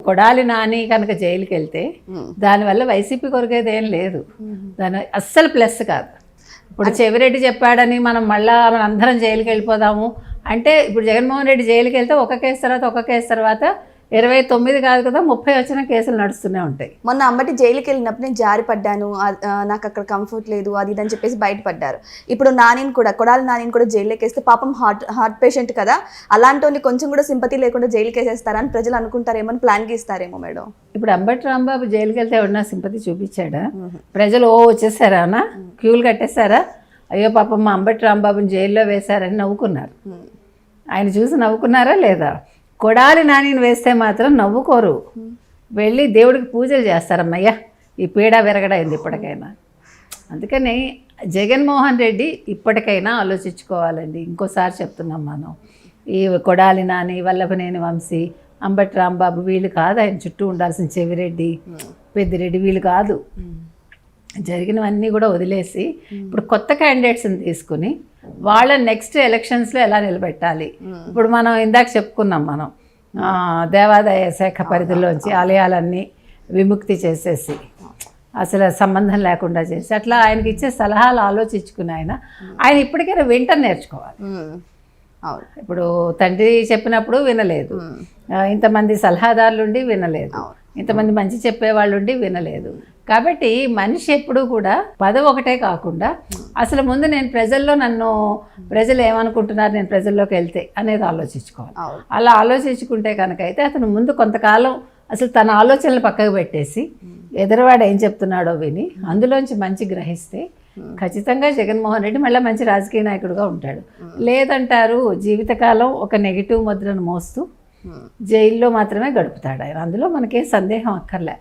కొడాలి నాని కనుక జైలుకి వెళ్తే దానివల్ల వైసీపీ కొరికేది ఏం లేదు, దాని అస్సలు ప్లస్ కాదు. ఇప్పుడు చెవిరెడ్డి చెప్పాడని మనం మళ్ళా మన అందరం జైలుకి వెళ్ళిపోదాము అంటే, ఇప్పుడు జగన్మోహన్ రెడ్డి జైలుకి వెళ్తే ఒక కేసు తర్వాత 29 కాదు కదా 30 వచ్చిన కేసులు నడుస్తూనే ఉంటాయి. మొన్న అంబటి జైలుకి వెళ్ళినప్పుడు నేను జారి పడ్డాను, నాకు అక్కడ కంఫర్ట్ లేదు అది ఇదని చెప్పేసి బయటపడ్డారు. ఇప్పుడు నానిని కూడా, కొడాలి నానిని కూడా జైలుకి వేస్తే పాపం హార్ట్ పేషెంట్ కదా, అలాంటి కొంచెం కూడా సింపతి లేకుండా జైలుకి వేసేస్తారా అని ప్రజలు అనుకుంటారేమో అని ప్లాన్ గీస్తారేమో మేడం. ఇప్పుడు అంబటి రాంబాబు జైలుకి వెళ్తే ఎవరన్నా సింపతి చూపించాడా? ప్రజలు వచ్చేసారా అన్న, క్యూలు కట్టేశారా? అయ్యో పాపం మా అంబటి రాంబాబుని జైల్లో వేశారని నవ్వుకున్నారు. ఆయన చూసి నవ్వుకున్నారా లేదా? కొడాలి నానిని వేస్తే మాత్రం నవ్వుకోరు, వెళ్ళి దేవుడికి పూజలు చేస్తారమ్మయ్యా, ఈ పీడ విరగడైంది ఇప్పటికైనా. అందుకని జగన్మోహన్ రెడ్డి ఇప్పటికైనా ఆలోచించుకోవాలండి. ఇంకోసారి చెప్తున్నాం మనం, ఈ కొడాలి నాని, వల్లభనేని వంశీ, అంబటి రాంబాబు వీళ్ళు కాదు ఆయన చుట్టూ ఉండాల్సిన, చెవిరెడ్డి, పెద్దిరెడ్డి వీళ్ళు కాదు. జరిగినవన్నీ కూడా వదిలేసి ఇప్పుడు కొత్త క్యాండిడేట్స్ని తీసుకుని వాళ్ళ నెక్స్ట్ ఎలక్షన్స్లో ఎలా నిలబెట్టాలి. ఇప్పుడు మనం ఇందాక చెప్పుకున్నాం, మనం దేవాదాయ శాఖ పరిధిలోంచి ఆలయాలన్నీ విముక్తి చేసేసి అసలు సంబంధం లేకుండా చేసి అట్లా ఆయనకి ఇచ్చే సలహాలు ఆలోచించుకుని ఆయన ఇప్పటికైనా వింటని నేర్చుకోవాలి. ఇప్పుడు తండ్రి చెప్పినప్పుడు వినలేదు, ఇంతమంది సలహాదారులుండి వినలేదు, ఇంతమంది మంచి చెప్పేవాళ్ళుండి వినలేదు. కాబట్టి మనిషి ఎప్పుడూ కూడా పదవి ఒకటే కాకుండా అసలు ముందు నేను ప్రజలు ఏమనుకుంటున్నారు నేను ప్రజల్లోకి వెళ్తే అనేది ఆలోచించుకోవాలి. అలా ఆలోచించుకుంటే కనుక అయితే అతను ముందు కొంతకాలం అసలు తన ఆలోచనలు పక్కకు పెట్టేసి ఎదురువాడు ఏం చెప్తున్నాడో విని అందులోంచి మంచి గ్రహిస్తే ఖచ్చితంగా జగన్మోహన్ రెడ్డి మళ్ళీ మంచి రాజకీయ నాయకుడిగా ఉంటాడు. లేదంటారు జీవితకాలం ఒక నెగిటివ్ ముద్రను మోస్తూ జైల్లో మాత్రమే గడుపుతాడు ఆయన. అందులో మనకేం సందేహం అక్కర్లే.